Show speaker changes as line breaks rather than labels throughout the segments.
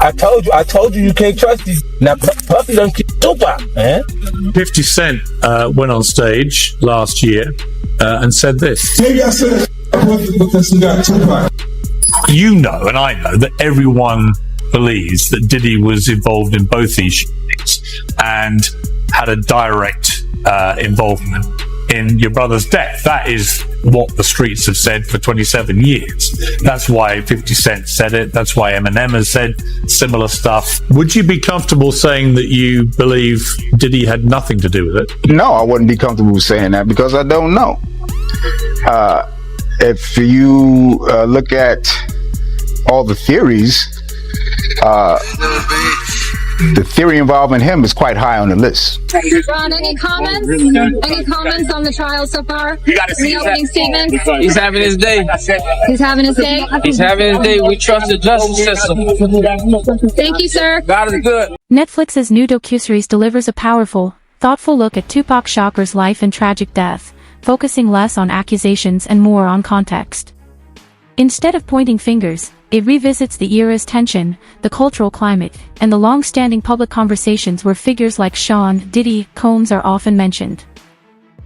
I told you can't trust these. Now Puffy done kill Tupac, man.
50 Cent went on stage last year and said this.
Maybe I said because you got Tupac.
You know, and I know, that everyone believes that Diddy was involved in both these shootings and had a direct involvement in your brother's death. That is what the streets have said for 27 years. That's why 50 Cent said it. That's why Eminem has said similar stuff. Would you be comfortable saying that you believe Diddy had nothing to do with it?
No, I wouldn't be comfortable saying that because I don't know. If you look at all the theories, the theory involving him is quite high on the list.
Ron, any comments? Any comments on the trial so far? You got to see the opening statement.
He's having his day.
He's having his day.
He's having his day. We trust the justice system.
Thank you, sir.
God is good.
Netflix's new docuseries delivers a powerful, thoughtful look at Tupac Shakur's life and tragic death, focusing less on accusations and more on context. Instead of pointing fingers, it revisits the era's tension, the cultural climate, and the long-standing public conversations where figures like Sean, Diddy, Combs are often mentioned.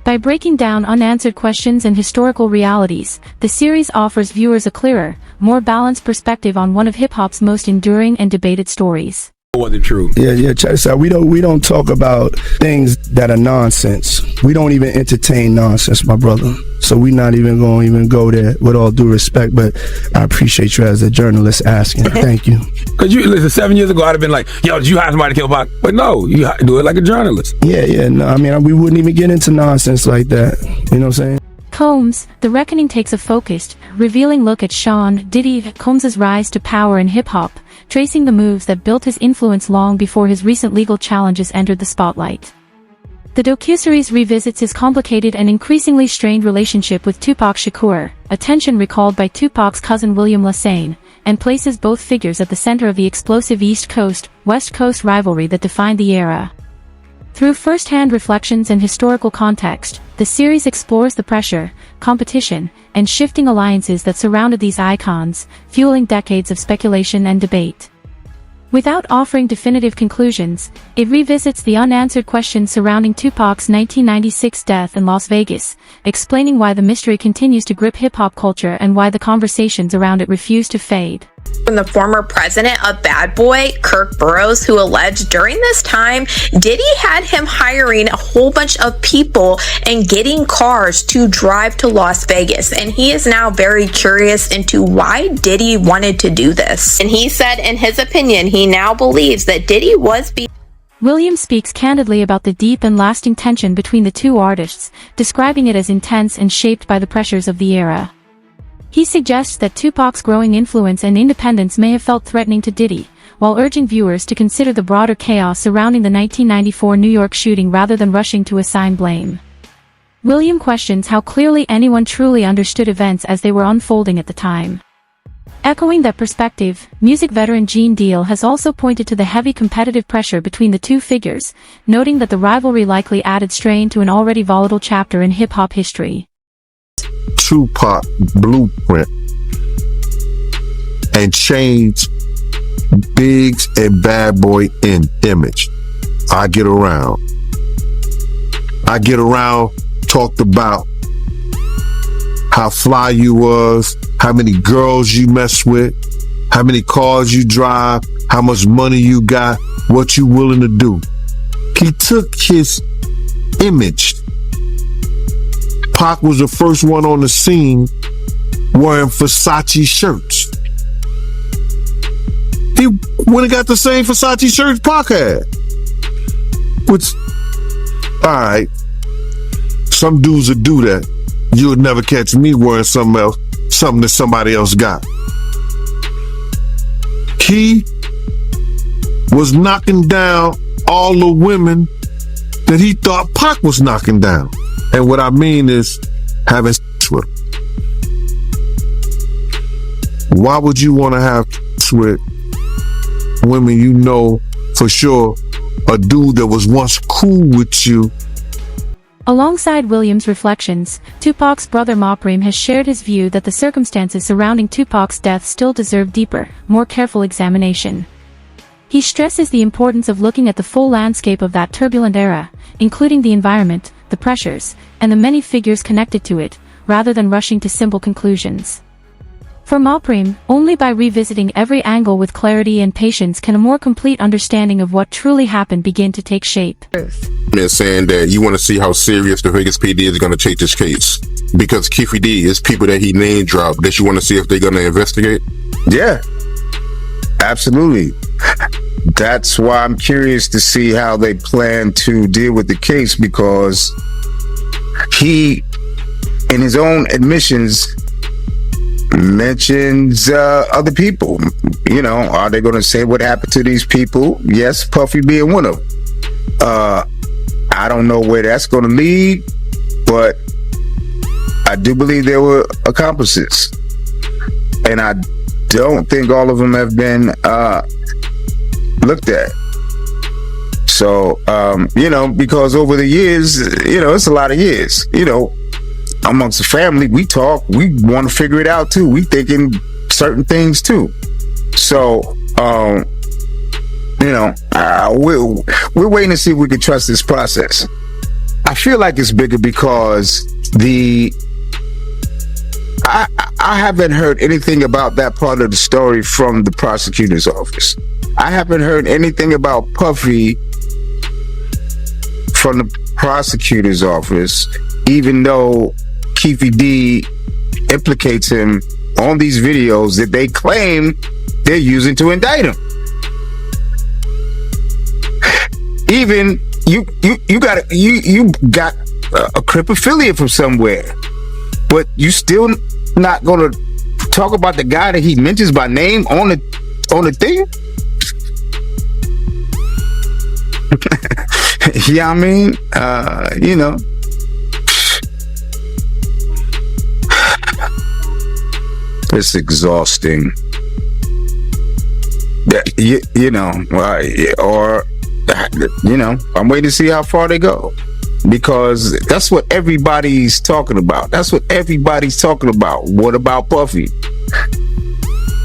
By breaking down unanswered questions and historical realities, the series offers viewers a clearer, more balanced perspective on one of hip-hop's most enduring and debated stories.
Wasn't true.
Yeah, check this out. We don't talk about things that are nonsense. We don't even entertain nonsense, my brother. So we're not even going to go there, with all due respect, but I appreciate you as a journalist asking. Thank you.
Because you listen, 7 years ago I'd have been like, yo, did you hire somebody to kill Pac? But no, you do it like a journalist.
Yeah, no, I mean, we wouldn't even get into nonsense like that. You know what I'm saying?
Combs, The Reckoning takes a focused, revealing look at Sean, Diddy, Combs' rise to power in hip-hop, tracing the moves that built his influence long before his recent legal challenges entered the spotlight. The docuseries revisits his complicated and increasingly strained relationship with Tupac Shakur, a tension recalled by Tupac's cousin William Lassane, and places both figures at the center of the explosive East Coast-West Coast rivalry that defined the era. Through first-hand reflections and historical context, the series explores the pressure, competition, and shifting alliances that surrounded these icons, fueling decades of speculation and debate. Without offering definitive conclusions, it revisits the unanswered questions surrounding Tupac's 1996 death in Las Vegas, explaining why the mystery continues to grip hip-hop culture and why the conversations around it refuse to fade.
From the former president of Bad Boy, Kirk Burroughs, who alleged during this time, Diddy had him hiring a whole bunch of people and getting cars to drive to Las Vegas. And he is now very curious into why Diddy wanted to do this. And he said, in his opinion, he now believes that Diddy was
Williams speaks candidly about the deep and lasting tension between the two artists, describing it as intense and shaped by the pressures of the era. He suggests that Tupac's growing influence and independence may have felt threatening to Diddy, while urging viewers to consider the broader chaos surrounding the 1994 New York shooting rather than rushing to assign blame. William questions how clearly anyone truly understood events as they were unfolding at the time. Echoing that perspective, music veteran Gene Deal has also pointed to the heavy competitive pressure between the two figures, noting that the rivalry likely added strain to an already volatile chapter in hip-hop history.
Tupac blueprint and change Biggs and Bad Boy in image. I get around, talked about how fly you was, how many girls you mess with, how many cars you drive, how much money you got, what you willing to do. He took his image. Pac was the first one on the scene wearing Versace shirts. He went and got the same Versace shirts Pac had. Which, alright, some dudes would do that. You would never catch me wearing something else, something that somebody else got. He was knocking down all the women that he thought Pac was knocking down. And what I mean is having sex with them. Why would you want to have sex with women you know for sure a dude that was once cool with you?
Alongside Williams' reflections, Tupac's brother Mopreme has shared his view that the circumstances surrounding Tupac's death still deserve deeper, more careful examination. He stresses the importance of looking at the full landscape of that turbulent era, including the environment, the pressures, and the many figures connected to it, rather than rushing to simple conclusions. For Malprem, only by revisiting every angle with clarity and patience can a more complete understanding of what truly happened begin to take shape.
Saying that you want to see how serious the Vegas PD is going to take this case. Because Keefe D is people that he name dropped that you want to see if they're going to investigate?
Yeah, absolutely. That's why I'm curious to see how they plan to deal with the case, because he, in his own admissions, mentions other people. You know, are they going to say what happened to these people? Yes, Puffy being one of them. I don't know where that's going to lead, but I do believe there were accomplices, and I don't think all of them have been looked at. So, you know, because over the years, you know, it's a lot of years, you know, amongst the family, we talk, we want to figure it out too. We thinking certain things too. So, you know, we're waiting to see if we can trust this process. I feel like it's bigger because I haven't heard anything about that part of the story from the prosecutor's office. I haven't heard anything about Puffy from the prosecutor's office, even though Keefe D implicates him on these videos that they claim they're using to indict him. Even you got a Crip affiliate from somewhere, but you still not gonna talk about the guy that he mentions by name on the thing? Yeah, I mean, you know, it's exhausting. You know, or you know, I'm waiting to see how far they go, because that's what everybody's talking about. That's what everybody's talking about. What about Puffy?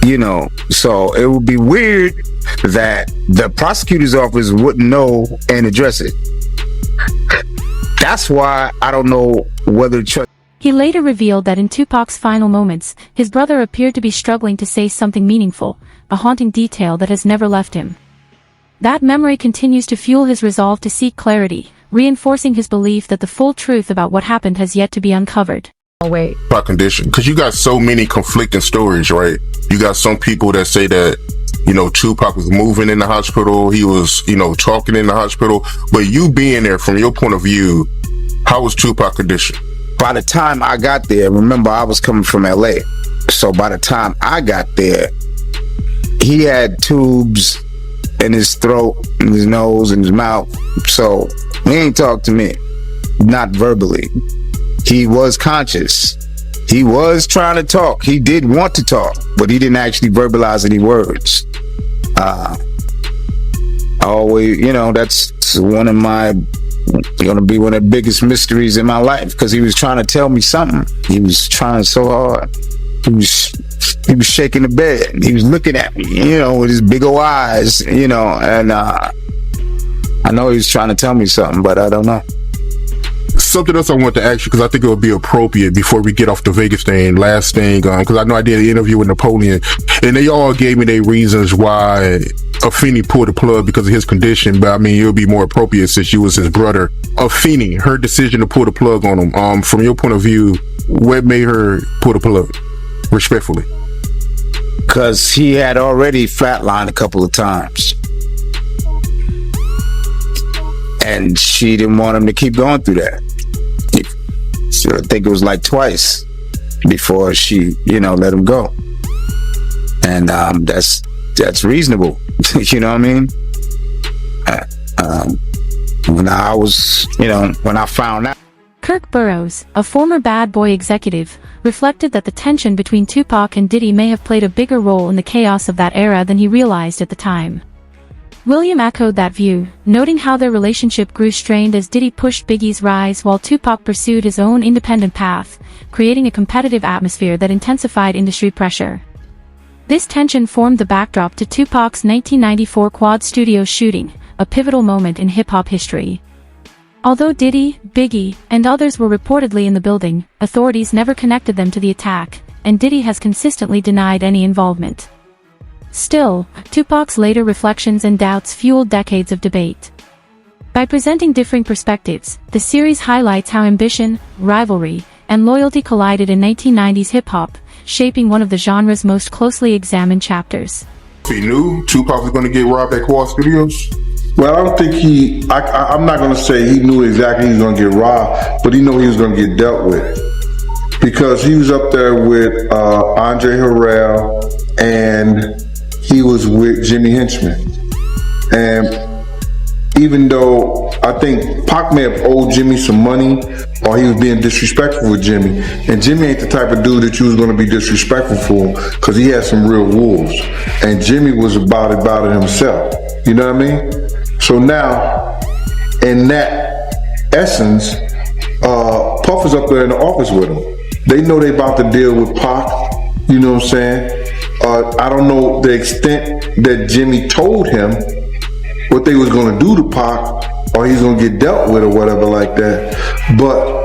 You know, so it would be weird that the prosecutor's office wouldn't know and address it. That's why I don't know whether to.
He later revealed that in Tupac's final moments, his brother appeared to be struggling to say something meaningful, a haunting detail that has never left him. That memory continues to fuel his resolve to seek clarity, reinforcing his belief that the full truth about what happened has yet to be uncovered.
Oh, wait. By condition, because you got so many conflicting stories, right? You got some people that say that, you know, Tupac was moving in the hospital, he was, you know, talking in the hospital, but you being there, from your point of view, how was Tupac condition?
By the time I got there, remember I was coming from LA, so by the time I got there, he had tubes in his throat, in his nose, in his mouth, so he ain't talk to me, not verbally. He was conscious. He was trying to talk. He did want to talk, but he didn't actually verbalize any words. Always, you know, that's gonna be one of the biggest mysteries in my life, because he was trying to tell me something. He was trying so hard. He was shaking the bed. He was looking at me, you know, with his big old eyes, you know, and I know he was trying to tell me something, but I don't know.
Something else I want to ask you, because I think it would be appropriate before we get off the Vegas thing, last thing, because I know I did an interview with Napoleon, and they all gave me their reasons why Afeni pulled the plug because of his condition, but I mean, it would be more appropriate since you was his brother. Afeni, her decision to pull the plug on him, from your point of view, what made her pull the plug, respectfully?
Because he had already flatlined a couple of times, and she didn't want him to keep going through that. So I think it was like twice before she, you know, let him go. And that's reasonable. You know what I mean? When I was, you know, when I found out.
Kirk Burroughs, a former Bad Boy executive, reflected that the tension between Tupac and Diddy may have played a bigger role in the chaos of that era than he realized at the time. William echoed that view, noting how their relationship grew strained as Diddy pushed Biggie's rise while Tupac pursued his own independent path, creating a competitive atmosphere that intensified industry pressure. This tension formed the backdrop to Tupac's 1994 Quad Studios shooting, a pivotal moment in hip-hop history. Although Diddy, Biggie, and others were reportedly in the building, authorities never connected them to the attack, and Diddy has consistently denied any involvement. Still, Tupac's later reflections and doubts fueled decades of debate. By presenting differing perspectives, the series highlights how ambition, rivalry, and loyalty collided in 1990s hip-hop, shaping one of the genre's most closely examined chapters.
He knew Tupac was going to get robbed at Quad Studios?
Well, I don't think I'm not going to say he knew exactly he was going to get robbed, but he knew he was going to get dealt with. Because he was up there with Andre Harrell, and he was with Jimmy Henchman. And even though I think Pac may have owed Jimmy some money, or he was being disrespectful with Jimmy, and Jimmy ain't the type of dude that you was going to be disrespectful for, because he had some real wolves, and Jimmy was about it himself. You know what I mean? So now, in that essence, Puff is up there in the office with him. They know they about to deal with Pac. You know what I'm saying? I don't know the extent that Jimmy told him what they was going to do to Pac, or he's going to get dealt with or whatever like that. But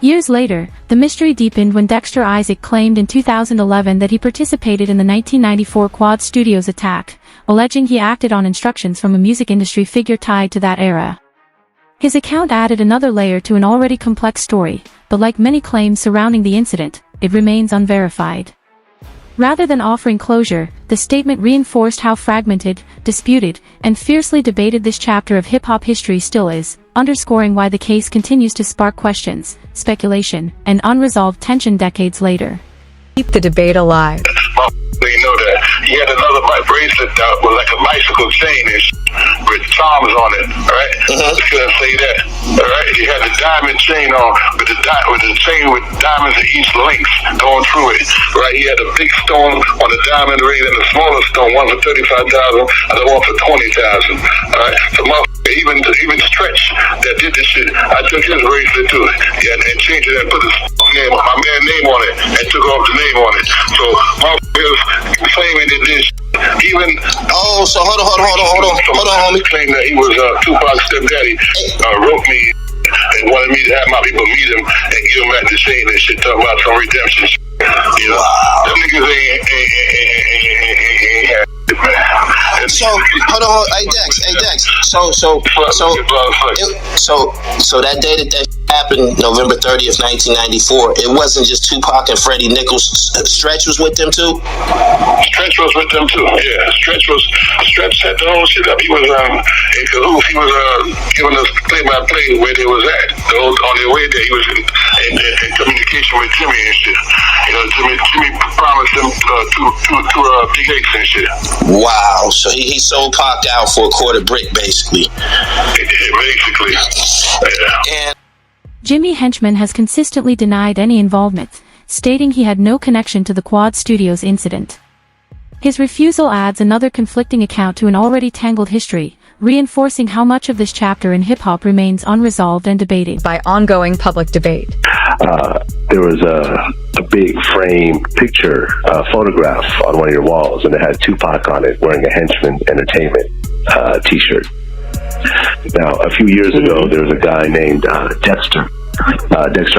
years later, the mystery deepened when Dexter Isaac claimed in 2011 that he participated in the 1994 Quad Studios attack, alleging he acted on instructions from a music industry figure tied to that era. His account added another layer to an already complex story, but like many claims surrounding the incident, it remains unverified. Rather than offering closure, the statement reinforced how fragmented, disputed, and fiercely debated this chapter of hip-hop history still is, underscoring why the case continues to spark questions, speculation, and unresolved tension decades later.
Keep the debate alive.
You know that he had another bracelet that was like a bicycle chain with charms on it, right? I couldn't say that, all right? He had the diamond chain on with the chain with diamonds at each links going through it, right? He had a big stone on the diamond ring and a smaller stone, one for $35,000 and the one for $20,000, all right? So even Stretch that did this shit, I took his bracelet too, yeah, and changed it and put his name, my man's name on it, and took off the name on it. So motherfuckers claiming that this even
so hold on, homie.
Claim that he was Tupac's stepdaddy, wrote me and wanted me to have my people meet him and give him back the chain and shit, talking about some redemption shit. You know, them niggas ain't
so hold on, hey Dex. So that day that happened, November 30th, 1994, it wasn't just Tupac and Freddie Nichols. Stretch was with them too?
Stretch was with them too, yeah. Stretch set the whole shit up. He was in cahoots. He was giving us play-by-play where they was at. On their way there, he was in communication with Jimmy and shit. You know, Jimmy promised him two big eggs and shit.
Wow, so he sold Pac out for a quarter brick, basically.
Basically, yeah.
And
Jimmy Henchman has consistently denied any involvement, stating he had no connection to the Quad Studios incident. His refusal adds another conflicting account to an already tangled history, reinforcing how much of this chapter in hip-hop remains unresolved and debated.
By ongoing public debate.
There was a big frame picture, photograph on one of your walls, and it had Tupac on it wearing a Henchman Entertainment t-shirt. Now, a few years ago, there was a guy named Dexter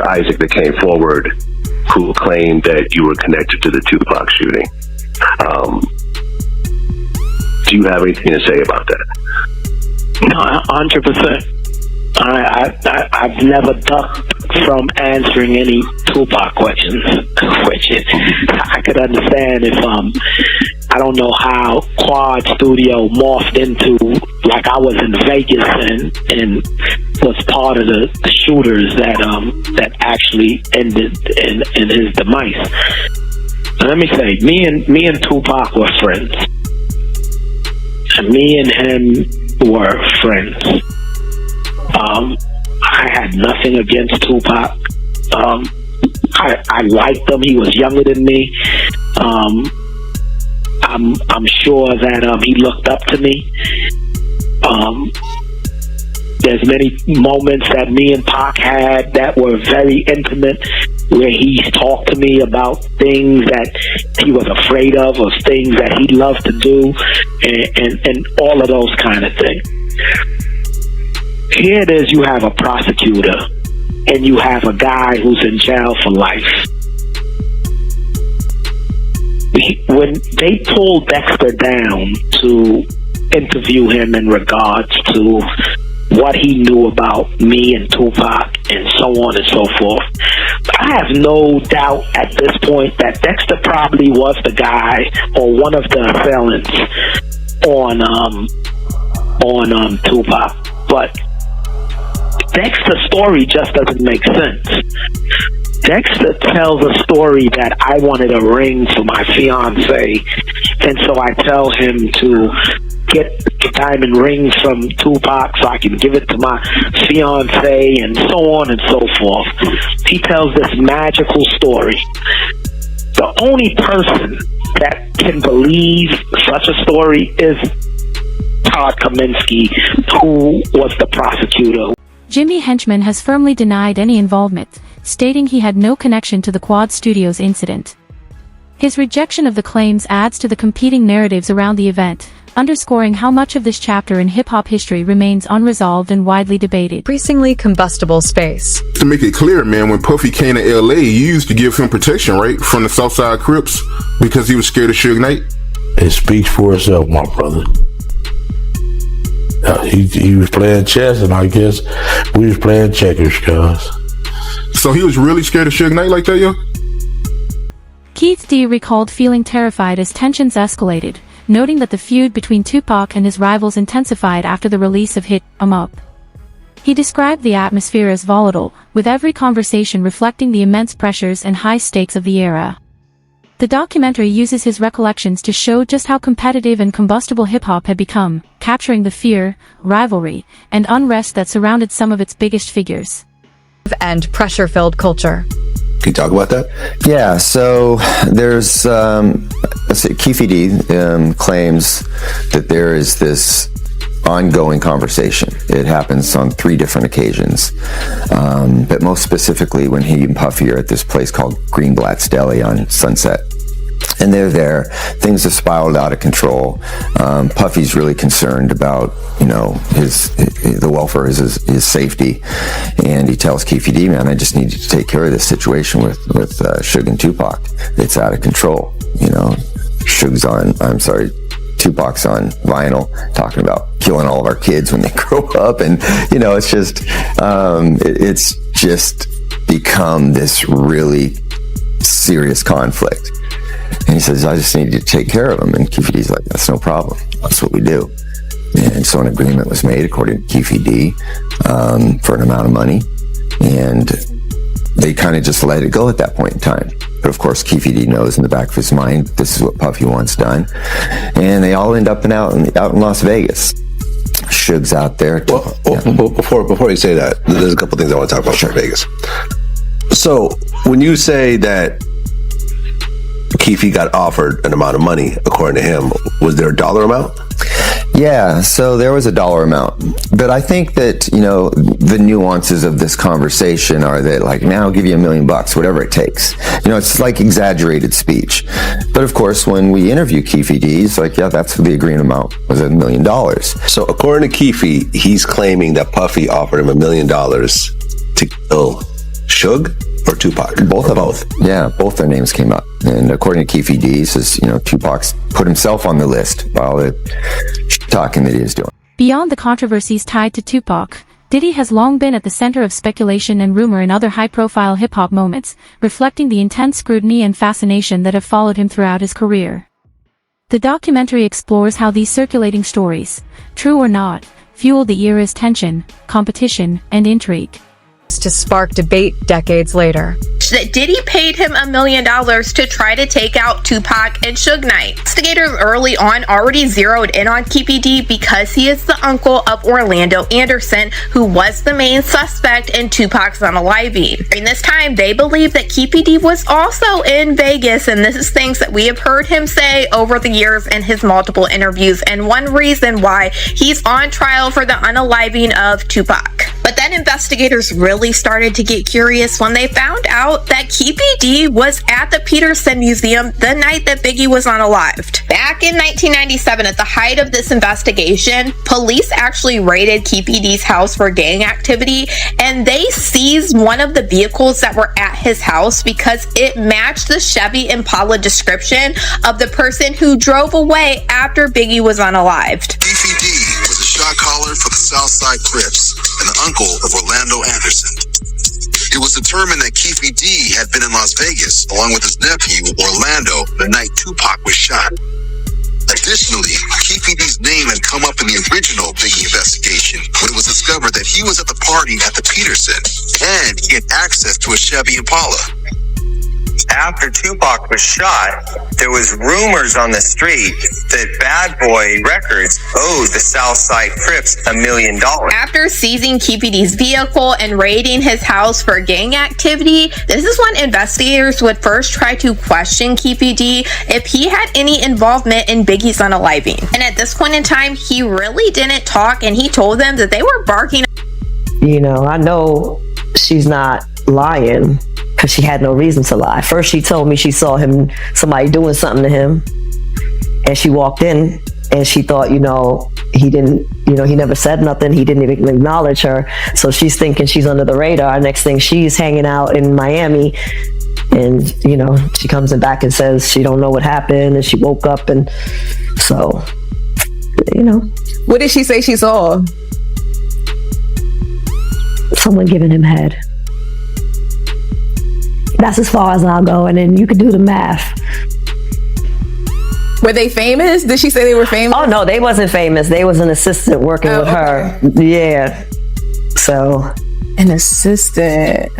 Isaac that came forward who claimed that you were connected to the Tupac shooting. Do you have anything to say about that?
No, 100%. I've never ducked from answering any Tupac questions, which I could understand if I don't know how Quad Studio morphed into, like I was in Vegas and was part of the shooters that actually ended in his demise. Let me say, me and Tupac were friends. And me and him were friends. I had nothing against Tupac. I liked him. He was younger than me. I'm sure that he looked up to me. There's many moments that me and Pac had that were very intimate, where he's talked to me about things that he was afraid of or things that he loved to do and all of those kind of things. Here it is, you have a prosecutor and you have a guy who's in jail for life. When they pulled Dexter down to interview him in regards to what he knew about me and Tupac and so on and so forth, I have no doubt at this point that Dexter probably was the guy or one of the assailants on Tupac. But Dexter's story just doesn't make sense. Dexter tells a story that I wanted a ring for my fiance, and so I tell him to get the diamond ring from Tupac so I can give it to my fiance, and so on and so forth. He tells this magical story. The only person that can believe such a story is Todd Kaminsky, who was the prosecutor.
Jimmy Henchman has firmly denied any involvement, stating he had no connection to the Quad Studios incident. His rejection of the claims adds to the competing narratives around the event, underscoring how much of this chapter in hip-hop history remains unresolved and widely debated.
Increasingly combustible space.
To make it clear, man, when Puffy came to LA, you used to give him protection, right? From the Southside Crips, because he was scared of Suge Knight.
It speaks for itself, my brother. He was playing chess, and I guess we was playing checkers, cuz.
So he was really scared of Suge Knight like that, yo?
Keith D recalled feeling terrified as tensions escalated, noting that the feud between Tupac and his rivals intensified after the release of Hit 'Em Up. He described the atmosphere as volatile, with every conversation reflecting the immense pressures and high stakes of the era. The documentary uses his recollections to show just how competitive and combustible hip-hop had become, capturing the fear, rivalry, and unrest that surrounded some of its biggest figures.
And pressure-filled culture.
Can you talk about that?
Yeah, so there's, Keefe D claims that there is this ongoing conversation. It happens on 3 different occasions, but most specifically when he and Puffy are at this place called Greenblatt's Deli on Sunset. And they're there. Things have spiraled out of control. Puffy's really concerned about, the welfare of his safety. And he tells Keefe D, man, I just need you to take care of this situation with Suge and Tupac. It's out of control. Tupac's on vinyl talking about killing all of our kids when they grow up. And, it's just become this really serious conflict. And he says, I just need you to take care of him. And Keefe D's like, that's no problem. That's what we do. And so an agreement was made, according to Keefe D, for an amount of money. And they kind of just let it go at that point in time. But of course, Keefe D knows in the back of his mind, this is what Puffy wants done. And they all end up out in Las Vegas. Suge's out there.
Before you say that, there's a couple things I want to talk about Vegas. So when you say that Keefe got offered an amount of money, according to him, was there a dollar amount?
Yeah, so there was a dollar amount. But I think that, the nuances of this conversation are that, like, now I'll give you $1 million, whatever it takes. It's like exaggerated speech. But of course, when we interview Keefe D, he's like, yeah, that's the agreed amount, was $1 million.
So according to Keefe, he's claiming that Puffy offered him $1 million to kill Suge or Tupac?
Both. Yeah, both their names came up. And according to Keefe D, he says, Tupac's put himself on the list by all the talking that he is doing.
Beyond the controversies tied to Tupac, Diddy has long been at the center of speculation and rumor in other high-profile hip-hop moments, reflecting the intense scrutiny and fascination that have followed him throughout his career. The documentary explores how these circulating stories, true or not, fueled the era's tension, competition, and intrigue.
To spark debate decades later.
That Diddy paid him $1 million to try to take out Tupac and Suge Knight. Investigators early on already zeroed in on Keefe D because he is the uncle of Orlando Anderson, who was the main suspect in Tupac's unaliving. During this time, they believe that Keefe D was also in Vegas, and this is things that we have heard him say over the years in his multiple interviews, and one reason why he's on trial for the unaliving of Tupac. But then investigators really started to get curious when they found out that Keefe D was at the Peterson Museum the night that Biggie was unalived. Back in 1997, at the height of this investigation, police actually raided Keefe D's house for gang activity, and they seized one of the vehicles that were at his house because it matched the Chevy Impala description of the person who drove away after Biggie was unalived.
Keefe D was a shot caller for the Southside Crips and the uncle of Orlando Anderson. It was determined that Keefe D had been in Las Vegas along with his nephew Orlando the night Tupac was shot. Additionally, Keefe D's name had come up in the original Biggie investigation when it was discovered that he was at the party at the Peterson and he had access to a Chevy Impala.
After Tupac was shot, there was rumors on the street that Bad Boy Records owed the Southside Crips $1 million.
After seizing Keefe D's vehicle and raiding his house for gang activity, this is when investigators would first try to question Keefe D if he had any involvement in Biggie's unaliving. And at this point in time, he really didn't talk, and he told them that they were barking.
You know, I know she's not lying, because she had no reason to lie. First, she told me she saw somebody doing something to him, and she walked in and she thought, he didn't, he never said nothing. He didn't even acknowledge her. So she's thinking she's under the radar. Next thing, she's hanging out in Miami, and, she comes back and says she don't know what happened, and she woke up, and so,
What did she say she saw?
Someone giving him head. That's as far as I'll go, and then you can do the math.
Were they famous? Did she say they were famous?
Oh, no, they wasn't famous. They was an assistant working with her. Yeah. So.
An assistant.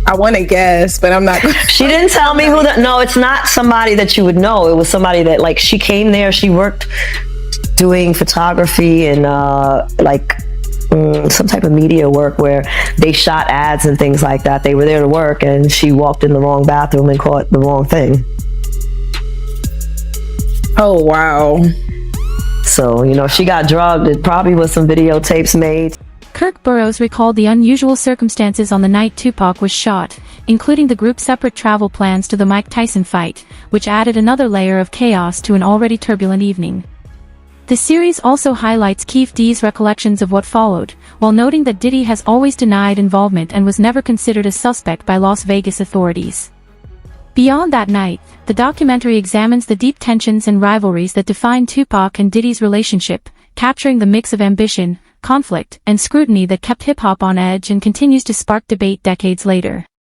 I want to guess, but I'm not.
She didn't tell me who no, it's not somebody that you would know. It was somebody that, she came there, she worked doing photography and, some type of media work where they shot ads and things like that. They were there to work, and she walked in the wrong bathroom and caught the wrong thing.
Oh, wow.
So, she got drugged. It probably was some videotapes made.
Kirk Burroughs recalled the unusual circumstances on the night Tupac was shot, including the group's separate travel plans to the Mike Tyson fight, which added another layer of chaos to an already turbulent evening. The series also highlights Keefe D's recollections of what followed, while noting that Diddy has always denied involvement and was never considered a suspect by Las Vegas authorities. Beyond that night, the documentary examines the deep tensions and rivalries that define Tupac and Diddy's relationship, capturing the mix of ambition, conflict, and scrutiny that kept hip-hop on edge and continues to spark debate decades later.